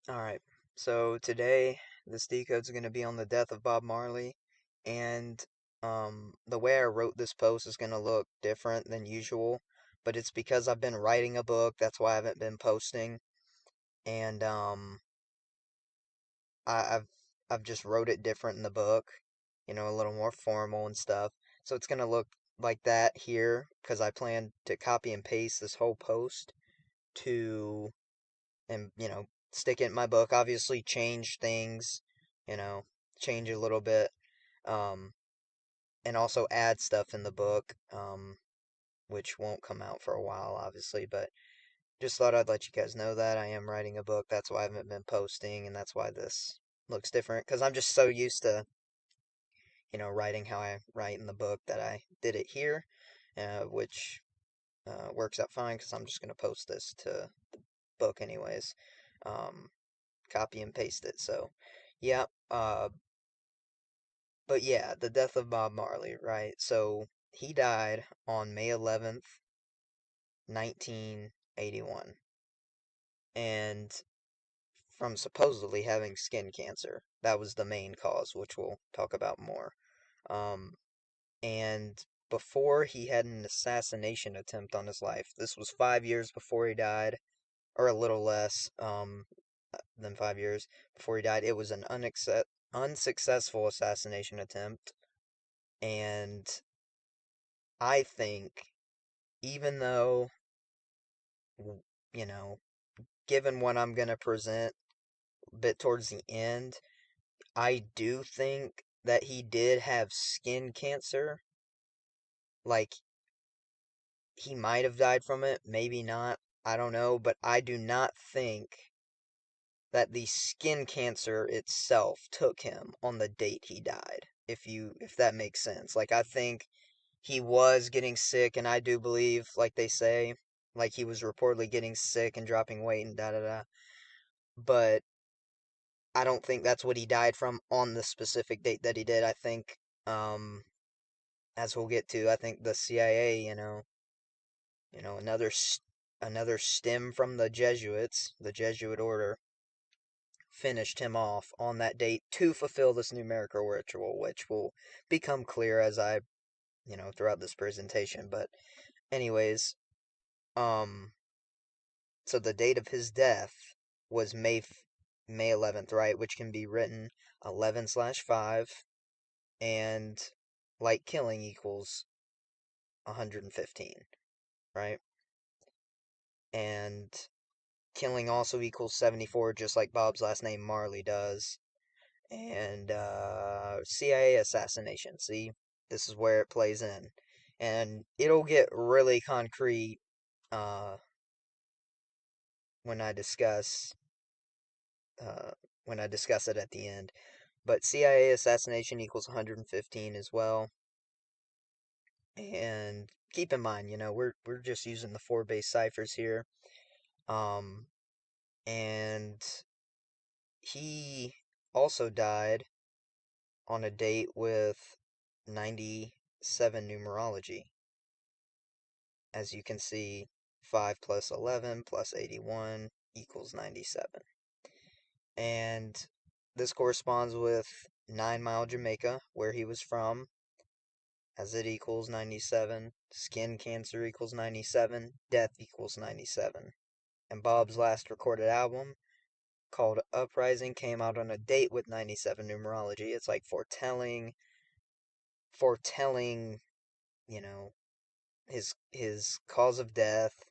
Alright, so today this decode's going to be on the death of Bob Marley, and the way I wrote this post is going to look different than usual, but it's because I've been writing a book, that's why I haven't been posting, and I, I've I've just wrote it different in the book, a little more formal and stuff, so it's going to look like that here, because I plan to copy and paste this whole post to and stick it in my book. Obviously, change things, you know, change a little bit, um, and also add stuff in the book, which won't come out for a while, obviously. But just thought I'd let you guys know that I am writing a book. That's why I haven't been posting, and that's why this looks different. Because I'm just so used to, writing how I write in the book that I did it here, which works out fine. Because I'm just gonna post this to the book anyways. Um, Copy and paste it. So, yeah. But yeah, the death of Bob Marley, right? So he died on May 11th, 1981, and from supposedly having skin cancer. That was the main cause, which we'll talk about more. Um, and before he had an assassination attempt on his life. This was 5 years before he died, or a little less. Than 5 years before he died. It was an unsuccessful assassination attempt, and I think, even though, you know, given what I'm gonna present a bit towards the end, I do think that he did have skin cancer. Like, he might have died from it, maybe not. I don't know, but I do not think that the skin cancer itself took him on the date he died. If that makes sense. Like, I think he was getting sick, and I do believe, like they say, like he was reportedly getting sick and dropping weight and da da da. But I don't think that's what he died from on the specific date that he did. I think, um, as we'll get to, I think the CIA, another another stem from the Jesuits, the Jesuit order, finished him off on that date to fulfill this numerical ritual, which will become clear as I, throughout this presentation. But anyways, um, so the date of his death was May 11th, right? Which can be written 11/5, and like killing equals 115, right? And killing also equals 74, just like Bob's last name Marley does. And CIA assassination. See, this is where it plays in, and it'll get really concrete uh, when I discuss uh, it at the end. But CIA assassination equals 115 as well. And keep in mind, we're just using the four base ciphers here. Um, and he also died on a date with 97 numerology. As you can see, 5 plus 11 plus 81 equals 97. And this corresponds with 9 Mile, Jamaica, where he was from, as it equals 97. Skin cancer equals 97. Death equals 97. And Bob's last recorded album, called Uprising, came out on a date with 97 numerology. It's like foretelling, you know, his cause of death,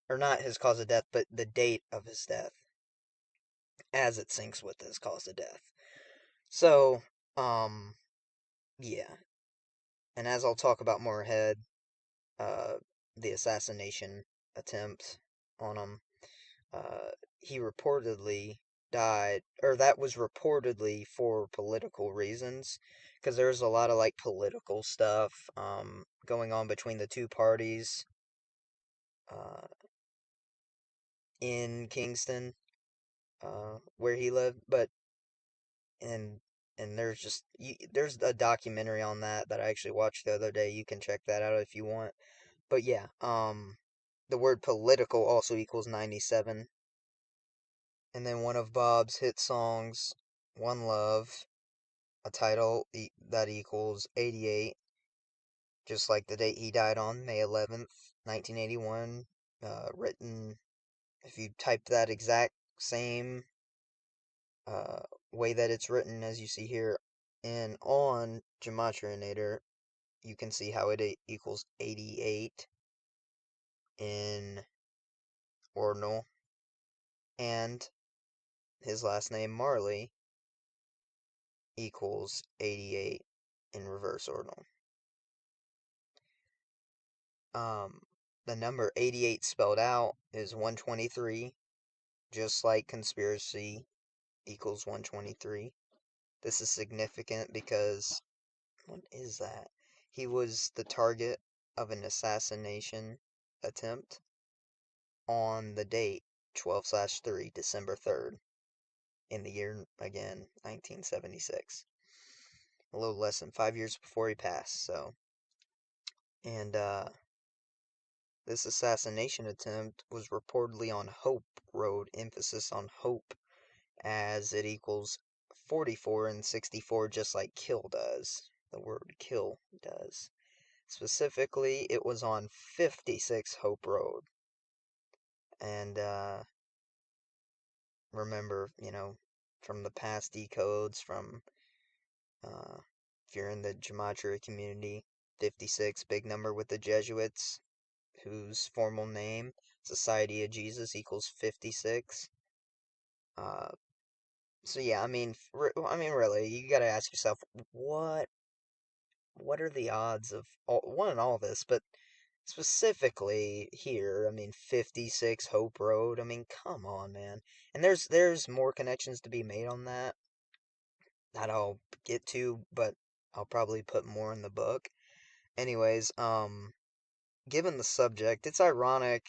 or not his cause of death, but the date of his death, as it syncs with his cause of death. So, um, yeah, and as I'll talk about more ahead, uh, the assassination attempt on him, he reportedly died, or that was reportedly for political reasons, because there's a lot of like political stuff going on between the two parties uh, in Kingston, where he lived. But and there's a documentary on that I actually watched the other day. You can check that out if you want. But yeah, the word political also equals 97. And then one of Bob's hit songs, One Love, a title that equals 88, just like the date he died on, May 11th, 1981. Written, if you type that exact same uh, way that it's written as you see here and on Gematrianator, you can see how it equals 88 in ordinal, and his last name Marley equals 88 in reverse ordinal. The number 88 spelled out is 123, just like conspiracy equals 123. This is significant because, what is that? He was the target of an assassination attempt on the date 12/3, December 3rd, in the year, again, 1976. A little less than 5 years before he passed, so. And, this assassination attempt was reportedly on Hope Road, emphasis on Hope, as it equals 44 and 64, just like kill does. The word kill does. Specifically, it was on 56 Hope Road. And, remember, from the past decodes, from, if you're in the gematria community, 56, big number with the Jesuits, whose formal name, Society of Jesus, equals 56. Uh, so yeah, really, you gotta ask yourself, what are the odds of all this, but specifically here, 56 Hope Road, come on, man. And there's more connections to be made on that I'll get to, but I'll probably put more in the book. Anyways, given the subject, it's ironic,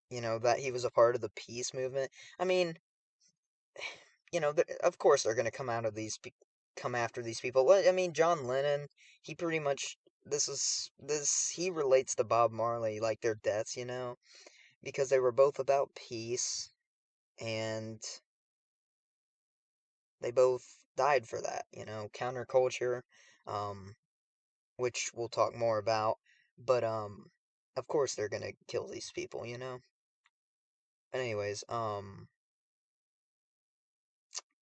that he was a part of the peace movement. I mean, of course they're going to come after these people. John Lennon, he pretty much he relates to Bob Marley, like their deaths, because they were both about peace, and they both died for that, counterculture, um, which we'll talk more about. But of course they're going to kill these people. Anyways,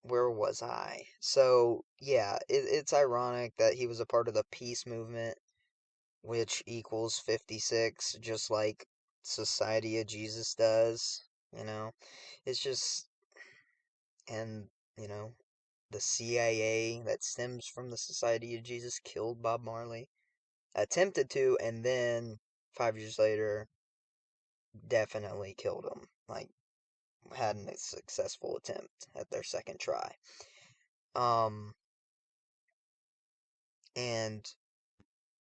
where was I? So, yeah, it's ironic that he was a part of the peace movement, which equals 56, just like Society of Jesus does, you know? It's just, and, you know, the CIA that stems from the Society of Jesus killed Bob Marley, attempted to, and then 5 years later, definitely killed him. Like, had a successful attempt at their second try. Um, and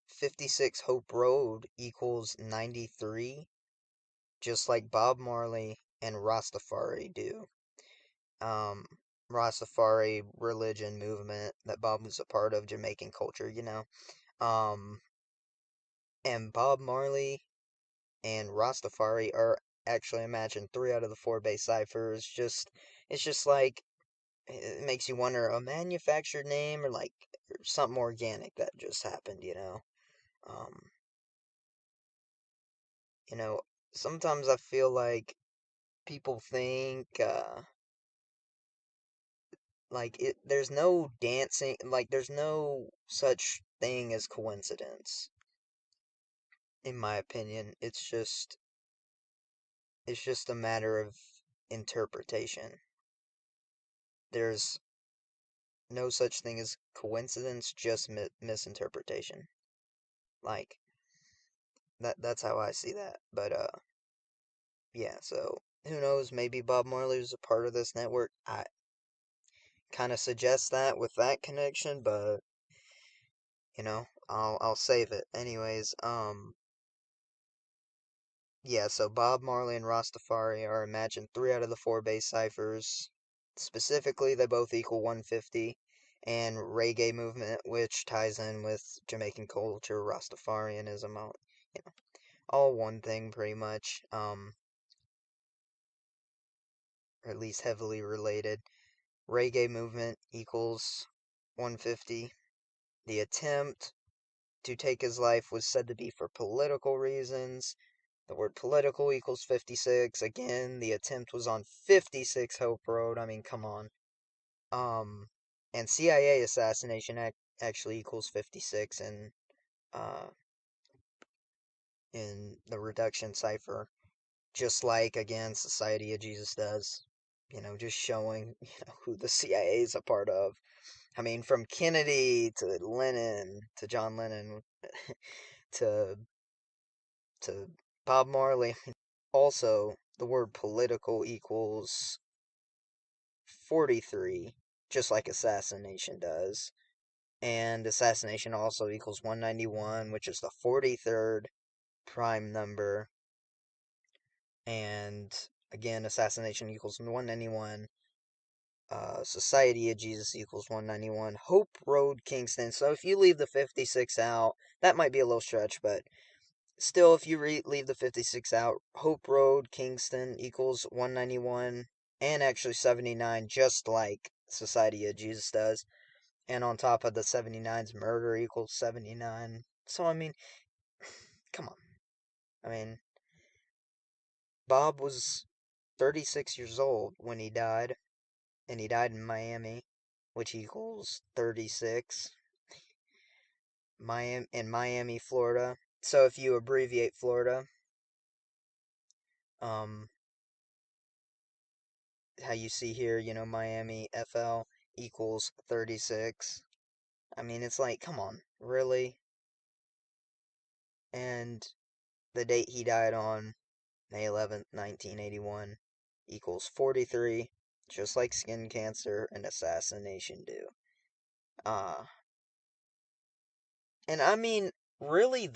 56 Hope Road equals 93, just like Bob Marley and Rastafari do. Um, Rastafari religion movement that Bob was a part of, Jamaican culture. Um, and Bob Marley and Rastafari are actually, imagine, 3 out of the 4 base ciphers. It's just like, it makes you wonder, a manufactured name or like something organic that just happened. Um, you know, sometimes I feel like people think, there's no dancing, like, there's no such thing as coincidence, in my opinion. It's just a matter of interpretation. There's no such thing as coincidence, just misinterpretation. Like, that's how I see that. But, yeah, so, who knows, maybe Bob Marley was a part of this network. I kind of suggest that with that connection, but, I'll save it. Anyways, yeah, so Bob Marley and Rastafari are imagined 3 out of the 4 base ciphers. Specifically, they both equal 150. And reggae movement, which ties in with Jamaican culture, Rastafarianism, you know, all one thing pretty much. or at least heavily related. Reggae movement equals 150. The attempt to take his life was said to be for political reasons. The word political equals 56. Again, the attempt was on 56 Hope Road. I mean, come on. Um, and CIA assassination actually equals 56 uh, in the reduction cipher. Just like, again, Society of Jesus does. Just showing, who the CIA is a part of. I mean, from Kennedy to Lennon to John Lennon to to Bob Marley. Also, the word political equals 43, just like assassination does. And assassination also equals 191, which is the 43rd prime number. And again, assassination equals 191. Society of Jesus equals 191. Hope Road, Kingston. So if you leave the 56 out, that might be a little stretch, but still, if you leave the 56 out, Hope Road, Kingston equals 191, and actually 79, just like Society of Jesus does. And on top of the 79's murder equals 79. So, I mean, come on. I mean, Bob was 36 years old when he died, and he died in Miami, which equals 36. Miami, Florida. So if you abbreviate Florida, um, how you see here, Miami FL equals 36. I mean, it's like, come on, really? And the date he died on, May 11th, 1981, equals 43, just like skin cancer and assassination do. Uh, and I mean, really,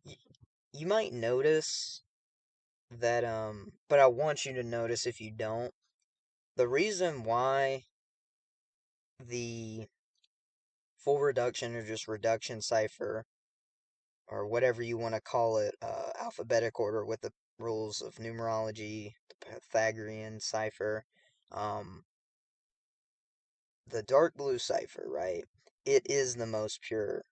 y- you might notice that, but I want you to notice if you don't, the reason why the full reduction or just reduction cipher, or whatever you want to call it, alphabetic order with the rules of numerology, the Pythagorean cipher, um, the dark blue cipher, right? It is the most pure.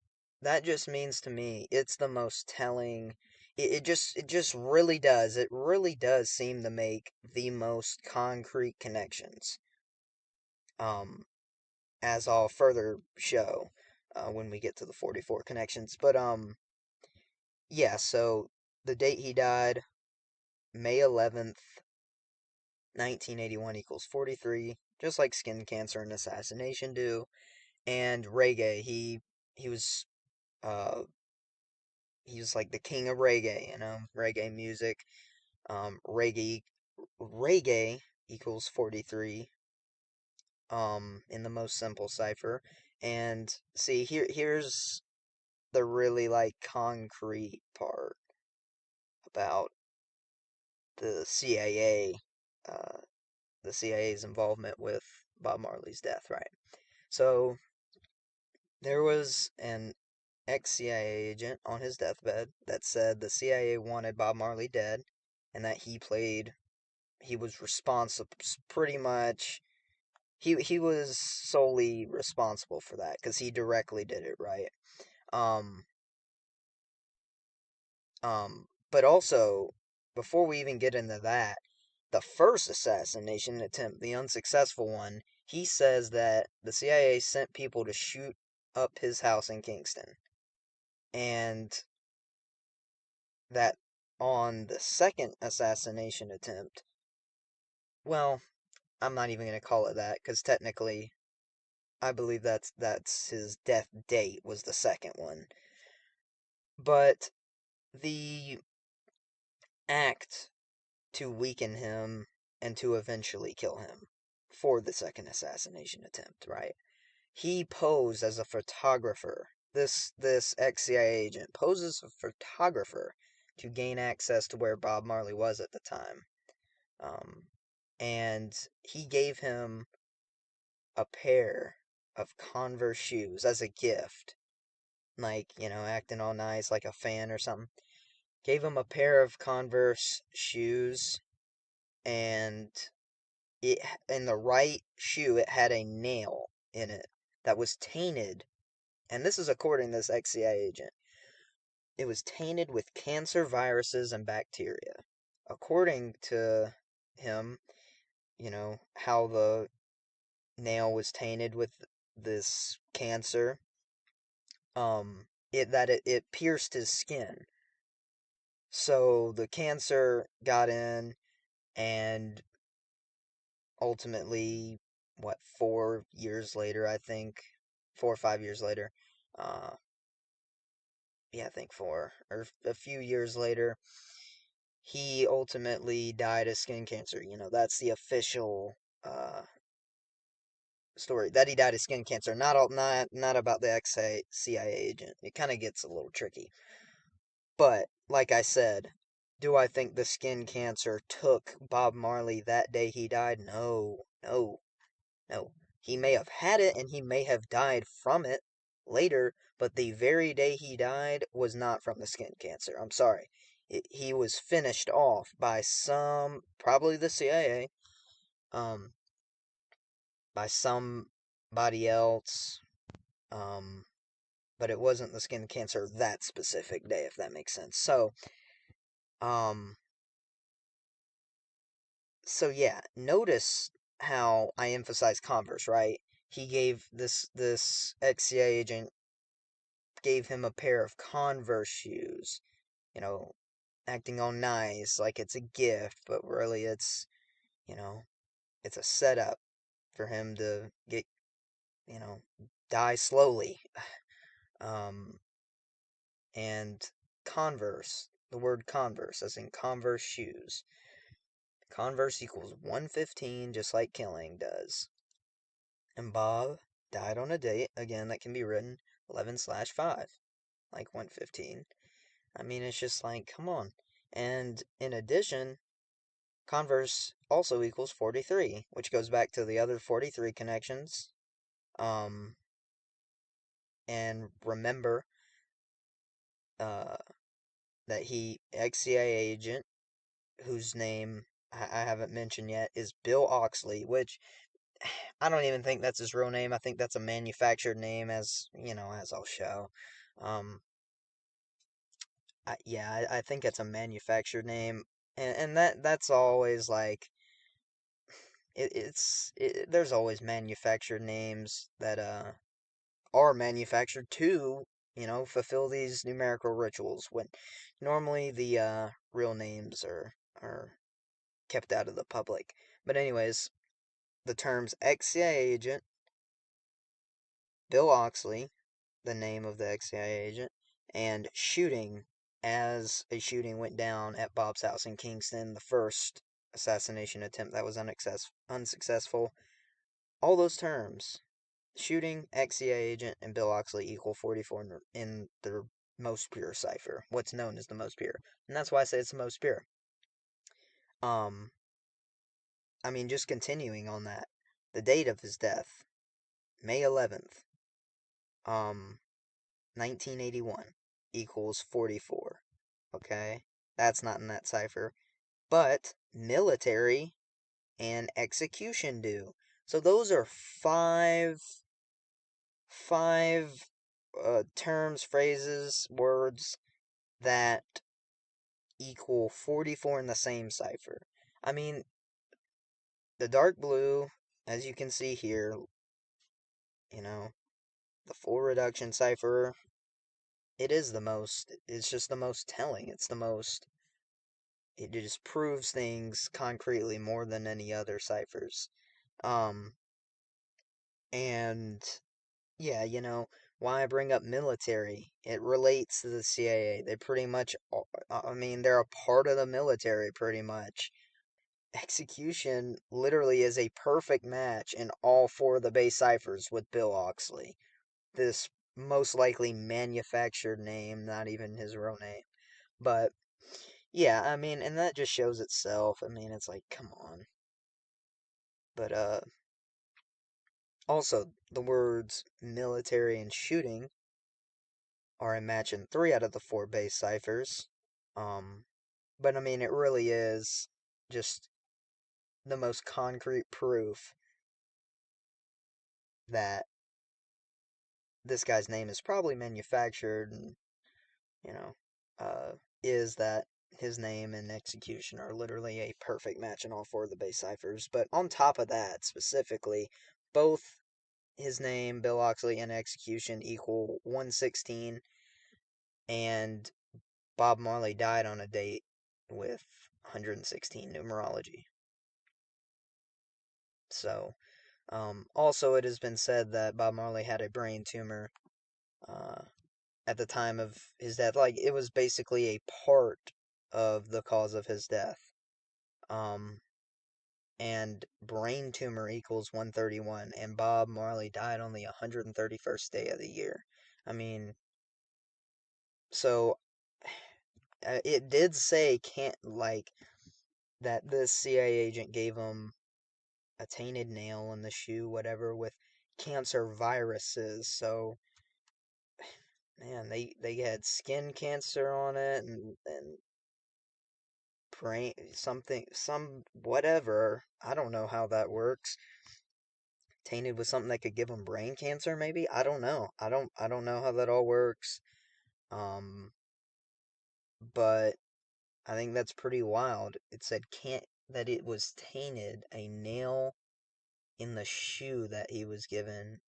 That just means to me it's the most telling. It just really does. It really does seem to make the most concrete connections. Um, as I'll further show when we get to the 44 connections. But yeah. So the date he died, May 11th, 1981 equals 43, just like skin cancer and assassination do. And reggae, he was uh he was like the king of reggae, reggae music. Reggae equals 43 in the most simple cipher. And see, here's the really like concrete part about the CIA, uh the CIA's involvement with Bob Marley's death, right? So there was an ex-CIA agent on his deathbed that said the CIA wanted Bob Marley dead, and that he was responsible, pretty much. He was solely responsible for that because he directly did it, right? Um, but also, before we even get into that, the first assassination attempt, the unsuccessful one, he says that the CIA sent people to shoot up his house in Kingston. And that on the second assassination attempt, well, I'm not even going to call it that because technically I believe that's his death date was the second one. But the act to weaken him and to eventually kill him for the second assassination attempt, right? He posed as a photographer. This ex-CIA agent poses as a photographer to gain access to where Bob Marley was at the time. Um, and he gave him a pair of Converse shoes as a gift, like, acting all nice like a fan or something. Gave him a pair of Converse shoes, and it in the right shoe it had a nail in it that was tainted, and this is according to this ex-CIA agent. It was tainted with cancer viruses and bacteria. According to him, how the nail was tainted with this cancer, it pierced his skin. So the cancer got in, and ultimately, what, 4 years later, I think, 4 or 5 years later, uh, yeah, I think four, or a few years later, he ultimately died of skin cancer. That's the official story, that he died of skin cancer. Not about the ex-CIA agent. It kind of gets a little tricky. But like I said, do I think the skin cancer took Bob Marley that day he died? No, no, no. He may have had it and he may have died from it later, but the very day he died was not from the skin cancer. I'm sorry. He was finished off by probably the CIA, um, by somebody else, um, but it wasn't the skin cancer that specific day, if that makes sense. Um, so yeah, notice how I emphasize Converse, right? He gave this ex-CIA agent gave him a pair of Converse shoes, you know, acting all nice like it's a gift, but really you know, it's a setup for him to you know, die slowly. Um, and Converse, the word Converse, as in Converse shoes. Converse equals 115, just like killing does. And Bob died on a date, again, that can be written 11/5, like 115. I mean, it's just like, come on. And in addition, Converse also equals 43, which goes back to the other 43 connections. Um, and remember uh, that ex-CIA agent, whose name I haven't mentioned yet, is Bill Oxley, which I don't even think that's his real name. I think that's a manufactured name, as I'll show. Um, I think it's a manufactured name, and that's always like there's always manufactured names that are manufactured to fulfill these numerical rituals when normally the real names are kept out of the public. But anyways, the terms ex-CIA agent, Bill Oxley, the name of the ex-CIA agent, and shooting, as a shooting went down at Bob's house in Kingston, the first assassination attempt that was unsuccessful. All those terms, shooting, ex-CIA agent, and Bill Oxley, equal 44 in the most pure cipher, what's known as the most pure. And that's why I say it's the most pure. Um, I mean, just continuing on that, the date of his death, May 11th, um, 1981, equals 44. Okay? That's not in that cipher. But military and execution do. So those are five terms, phrases, words that equal 44 in the same cipher. I mean, the dark blue, as you can see here, you know, the full reduction cipher, it's just the most telling. It just proves things concretely more than any other ciphers. Um, and yeah, why I bring up military, it relates to the CIA. They pretty much, I mean, they're a part of the military pretty much. Execution literally is a perfect match in all four of the base ciphers with Bill Oxley. This most likely manufactured name, not even his real name. But yeah, I mean, and that just shows itself. I mean, it's like, come on. But also the words military and shooting are a match in 3 out of the 4 base ciphers. Um, but I mean, it really is just the most concrete proof that this guy's name is probably manufactured, and you know, uh, is that his name and execution are literally a perfect match in all four of the base ciphers. But on top of that, specifically, both his name, Bill Oxley, and execution equal 116, and Bob Marley died on a date with 116 numerology. So, also, it has been said that Bob Marley had a brain tumor uh, at the time of his death. Like, it was basically a part of the cause of his death. Um, and brain tumor equals 131, and Bob Marley died on the 131st day of the year. I mean, so it did say can't like that this CIA agent gave him a tainted nail in the shoe, whatever, with cancer viruses. So man, they had skin cancer on it, and brain something, some whatever. I don't know how that works. Tainted with something that could give them brain cancer, maybe. I don't know. I don't know how that all works. Um, but I think that's pretty wild. It said can't that it was tainted, a nail in the shoe that he was given.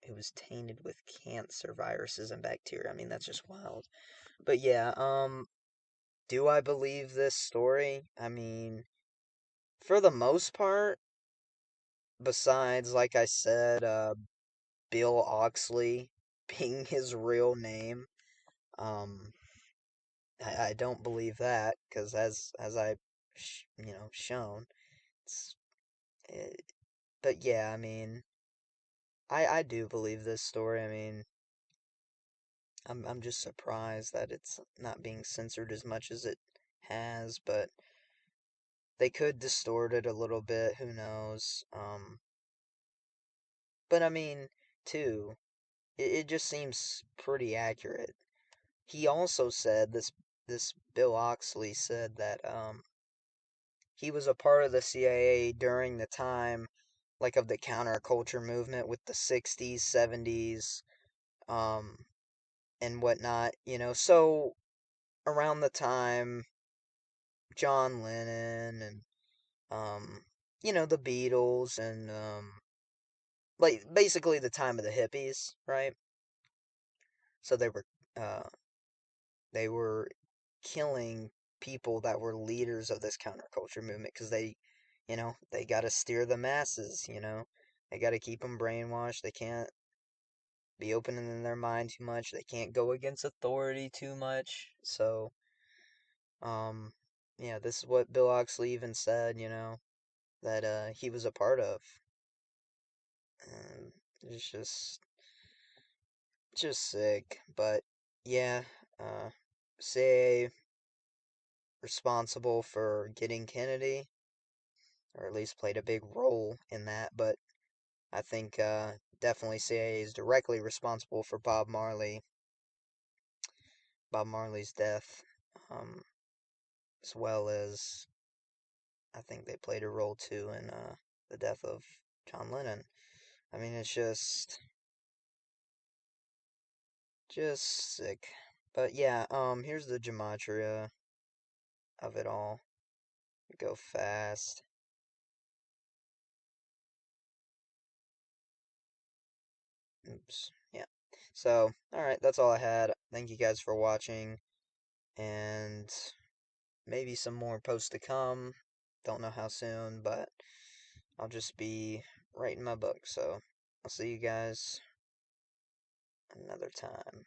It was tainted with cancer viruses and bacteria. I mean, that's just wild. But yeah, do I believe this story? I mean, for the most part, besides, like I said, Bill Oxley being his real name, um, I don't believe that because as I, shown, it's, it, but yeah, I mean, I do believe this story. I mean, I'm just surprised that it's not being censored as much as it has, but they could distort it a little bit, who knows. But I mean, too, it just seems pretty accurate. He also said this Bill Oxley said that he was a part of the CIA during the time like of the counterculture movement with the 60s, 70s, um and whatnot, so around the time John Lennon and the Beatles and like basically the time of the hippies, right? So uh they were killing people that were leaders of this counterculture movement because they got to steer the masses, they got to keep them brainwashed. They can't be opening their mind too much. They can't go against authority too much. So, um, yeah, this is what Bill Oxley even said, that he was a part of. And it's just sick. But yeah, uh, CIA responsible for getting Kennedy, or at least played a big role in that. But I think definitely CIA is directly responsible for Bob Marley's death, um, as well as I think they played a role too in the death of John Lennon. I mean, it's just sick. But yeah, here's the gematria of it all. Go fast. Oops. Yeah. So, alright, that's all I had. Thank you guys for watching, and maybe some more posts to come. Don't know how soon, but I'll just be writing my book. So, I'll see you guys another time.